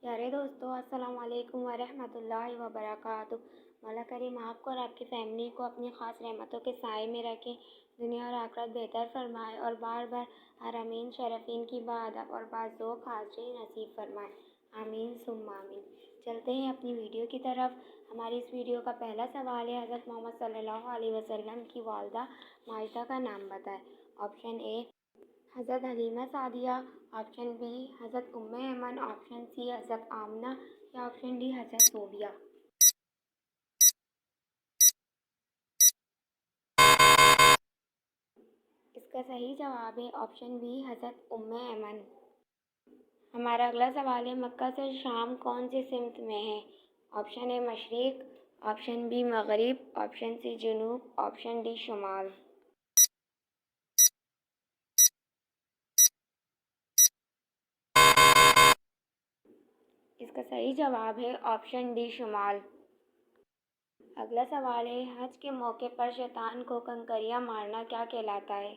प्यारे दोस्तों, अस्सलाम वालेकुम वरहमतुल्लाहि वबरकातुह। मौला करीम आपको और आपकी फ़ैमिली को अपनी ख़ास रहमतों के साए में रखें, दुनिया और आखिरत बेहतर फरमाए और बार बार हरमैन शरीफीन की बाअदब और बाज़ौक़ हाज़िरी नसीब फरमाए। आमीन सुम्मा आमीन। चलते हैं अपनी वीडियो की तरफ। हमारी इस वीडियो का पहला सवाल है, हज़रत मोहम्मद सल्लल्लाहु अलैहि वसल्लम की वालिदा माइशा का नाम बताएं। ऑप्शन ए हज़रत हलीमा सादिया, ऑप्शन बी हज़रत उम्मे ऐमन, ऑप्शन सी हज़रत आमना या ऑप्शन डी हज़रत सोबिया। इसका सही जवाब है ऑप्शन बी हज़रत उम्मे ऐमन। हमारा अगला सवाल है, मक्का से शाम कौन सी सिमत में है। ऑप्शन ए मशरिक़, ऑप्शन बी मगरिब, ऑप्शन सी जुनूब, ऑप्शन डी शुमाल। इसका सही जवाब है ऑप्शन डी शुमाल। अगला सवाल है, हज के मौके पर शैतान को कंकरियाँ मारना क्या कहलाता है।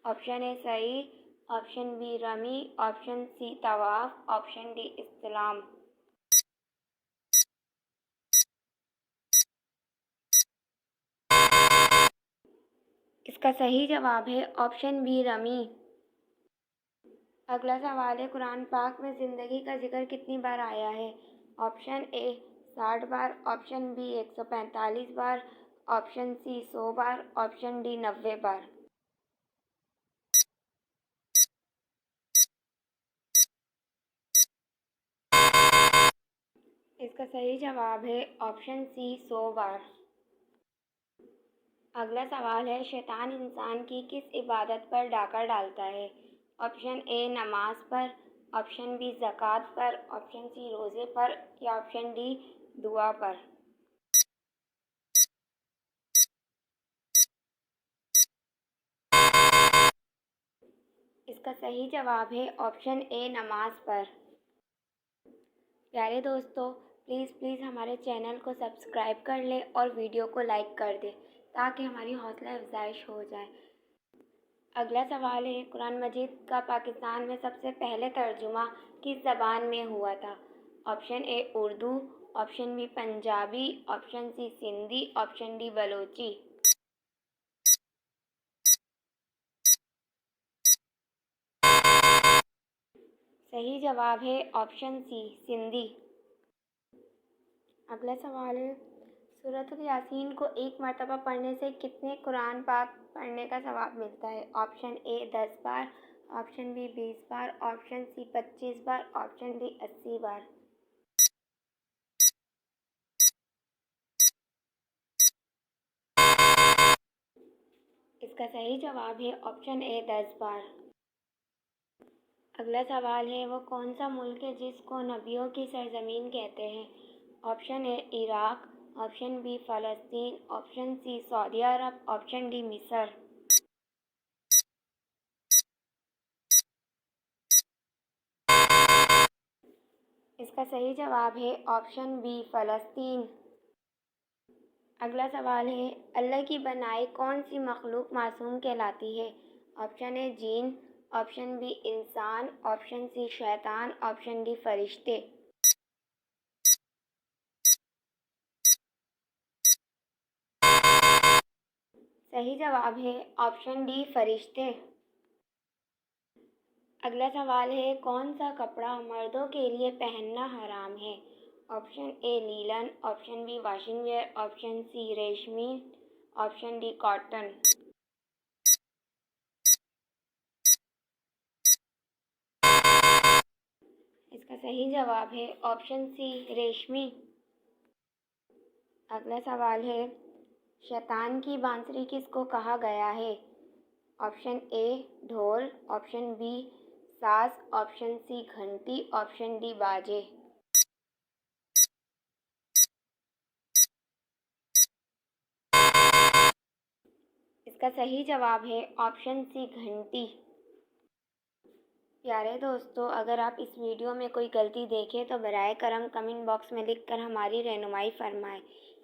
ऑप्शन ए सही, ऑप्शन बी रमी, ऑप्शन सी तवाफ, ऑप्शन डी इस्तिलाम। इसका सही जवाब है ऑप्शन बी रमी। अगला सवाल है, कुरान पाक में ज़िंदगी का जिक्र कितनी बार आया है। ऑप्शन ए 60 बार, ऑप्शन बी 145 बार, ऑप्शन सी 100 बार, ऑप्शन डी 90 बार। इसका सही जवाब है ऑप्शन सी 100 बार। अगला सवाल है, शैतान इंसान की किस इबादत पर डाका डालता है। ऑप्शन ए नमाज पर, ऑप्शन बी ज़कात पर, ऑप्शन सी रोज़े पर या ऑप्शन डी दुआ पर। इसका सही जवाब है ऑप्शन ए नमाज पर। प्यारे दोस्तों, प्लीज़ हमारे चैनल को सब्सक्राइब कर लें और वीडियो को लाइक कर दें ताकि हमारी हौसला अफजाइश हो जाए। अगला सवाल है, कुरान मजीद का पाकिस्तान में सबसे पहले तर्जुमा किस ज़बान में हुआ था। Option A Urdu, option B Punjabi, option C Sindhi, option D Balochi. सही जवाब है ऑप्शन सी सिंधी। अगला सवाल है, सूरतुल यासीन को एक मरतबा पढ़ने से कितने कुरान पाक पढ़ने का सवाब मिलता है। ऑप्शन ए 10 बार, ऑप्शन बी 20 बार, ऑप्शन सी 25 बार, ऑप्शन डी 80 बार। इसका सही जवाब है ऑप्शन ए 10 बार। अगला सवाल है, वो कौन सा मुल्क है जिसको नबियों की सरजमीन कहते हैं। Option A Iraq, option B फ़लस्तीन, ऑप्शन सी सऊदी अरब, ऑप्शन डी मिस्र। इसका सही जवाब है ऑप्शन बी फ़लस्तीन। अगला सवाल है, अल्लाह की बनाई कौन सी मखलूक मासूम कहलाती है। ऑप्शन ए जीन, ऑप्शन बी इंसान, ऑप्शन सी शैतान, ऑप्शन डी फरिश्ते। सही जवाब है ऑप्शन डी फरिश्ते। अगला सवाल है, कौन सा कपड़ा मर्दों के लिए पहनना हराम है। Option A linen, option B washing wear, option C रेशमी, ऑप्शन डी कॉटन। इसका सही जवाब है ऑप्शन सी रेशमी। अगला सवाल है, शैतान की बांसुरी किसको कहा गया है। ऑप्शन ए ढोल, ऑप्शन बी साज, ऑप्शन सी घंटी, ऑप्शन डी बाजे। इसका सही जवाब है ऑप्शन सी घंटी। प्यारे दोस्तों, अगर आप इस वीडियो में कोई गलती देखें तो बराए करम कमेंट बॉक्स में लिख कर हमारी रहनुमाई फरमाएं।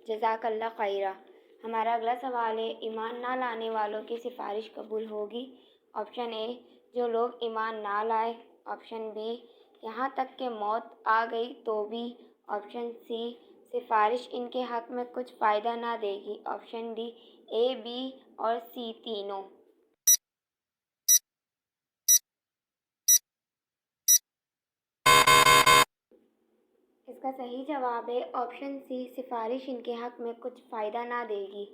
जज़ाकल्लाह खैरा। हमारा अगला सवाल है, ईमान ना लाने वालों की सिफारिश कबूल होगी। ऑप्शन ए जो लोग ईमान ना लाए, ऑप्शन बी यहाँ तक कि मौत आ गई तो भी। ऑप्शन सी, सिफारिश इनके हक में कुछ फ़ायदा ना देगी। ऑप्शन डी, ए, बी और सी तीनों। इसका सही जवाब है ऑप्शन सी, सिफारिश इनके हक में कुछ फ़ायदा ना देगी।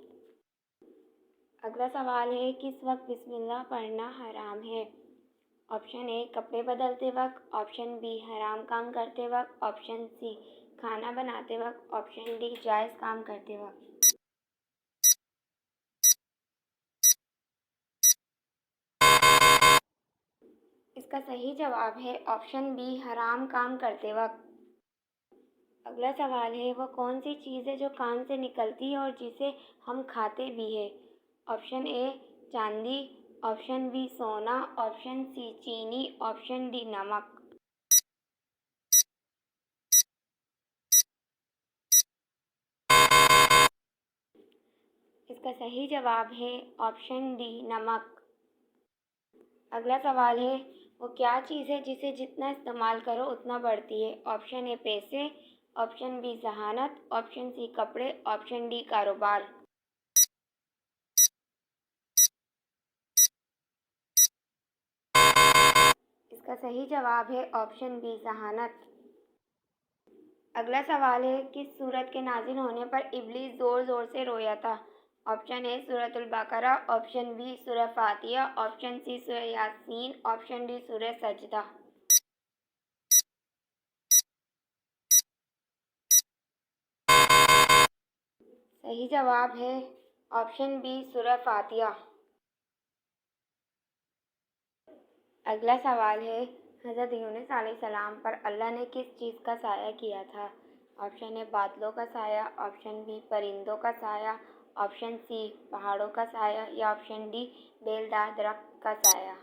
अगला सवाल है, किस वक्त बिस्मिल्लाह पढ़ना हराम है? ऑप्शन ए, कपड़े बदलते वक्त। ऑप्शन बी, हराम काम करते वक्त। ऑप्शन सी, खाना बनाते वक्त। ऑप्शन डी, जायज़ काम करते वक्त। इसका सही जवाब है ऑप्शन बी, हराम काम करते वक्त। अगला सवाल है, वो कौन सी चीज़ है जो कान से निकलती है और जिसे हम खाते भी है? ऑप्शन ए, चांदी। ऑप्शन बी, सोना। ऑप्शन सी, चीनी। ऑप्शन डी, नमक। इसका सही जवाब है ऑप्शन डी, नमक। अगला सवाल है, वो क्या चीज़ है जिसे जितना इस्तेमाल करो उतना बढ़ती है? ऑप्शन ए, पैसे। ऑप्शन बी, जहानत। ऑप्शन सी, कपड़े। ऑप्शन डी, कारोबार। इसका सही जवाब है ऑप्शन बी, जहानत। अगला सवाल है, किस सूरत के नाजिल होने पर इब्लीस ज़ोर ज़ोर से रोया था? ऑप्शन ए, सूरतुल बकरा। ऑप्शन बी, सूरह फातिहा। ऑप्शन सी, सूरह यासीन। ऑप्शन डी, सूरह सजदा। सही जवाब है ऑप्शन बी, सूरह फातिहा। अगला सवाल है, हज़रत यूनुस अलैहिस्सलाम पर अल्लाह ने किस चीज़ का साया किया था? ऑप्शन ए, बादलों का साया। ऑप्शन बी, परिंदों का साया। ऑप्शन सी, पहाड़ों का साया। या ऑप्शन डी, बेलदार दरख्त का साया।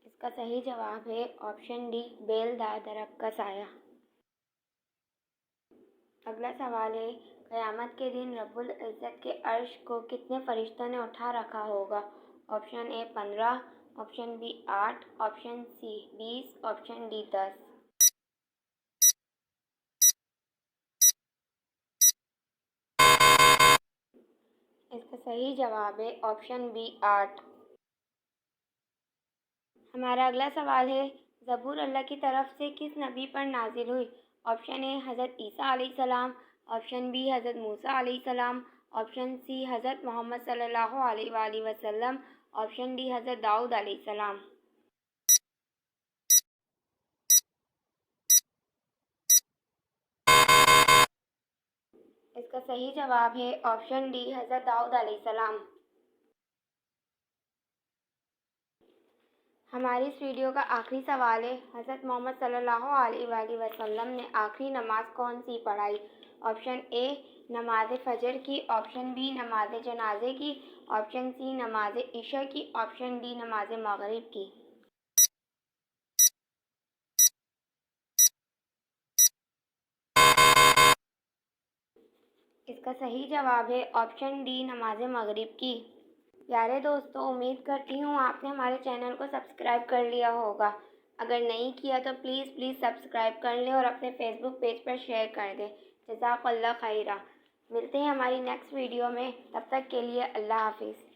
इसका सही जवाब है ऑप्शन डी, बेलदार दरख्त का साया। अगला सवाल है, क़यामत के दिन रब्बुल इज़्ज़त के अर्श को कितने फरिश्तों ने उठा रखा होगा? Option A, 15। Option B, 8। Option C, 20। Option D, 10। इसका सही जवाब है ऑप्शन बी, 8। हमारा अगला सवाल है, ज़बूर अल्लाह की तरफ से किस नबी पर नाजिल हुई? ऑप्शन ए, हज़रत ईसा अलैहिस्सलाम। ऑप्शन बी, हज़रत मूसा अलैहिस्सलाम। ऑप्शन सी, हज़रत मोहम्मद सल्लल्लाहु अलैहि वसल्लम। ऑप्शन डी, हज़रत दाऊद अलैहिस्सलाम। इसका सही जवाब है ऑप्शन डी, हज़रत दाऊद अलैहिस्सलाम। हमारी इस वीडियो का आखिरी सवाल है, हज़रत मोहम्मद सल्लल्लाहु अलैहि वसल्लम ने आखिरी नमाज कौन सी पढ़ाई? ऑप्शन ए, नमाज फजर की। ऑप्शन बी, नमाज जनाजे की। ऑप्शन सी, नमाज इशा की। ऑप्शन डी, नमाज मगरिब की। इसका सही जवाब है ऑप्शन डी, नमाज मगरिब की। प्यारे दोस्तों, उम्मीद करती हूँ आपने हमारे चैनल को सब्सक्राइब कर लिया होगा। अगर नहीं किया तो प्लीज़ सब्सक्राइब कर लें और अपने फेसबुक पेज पर शेयर कर दें। जज़ाकल्लाह खैरा। मिलते हैं हमारी नेक्स्ट वीडियो में, तब तक के लिए अल्लाह हाफिज़।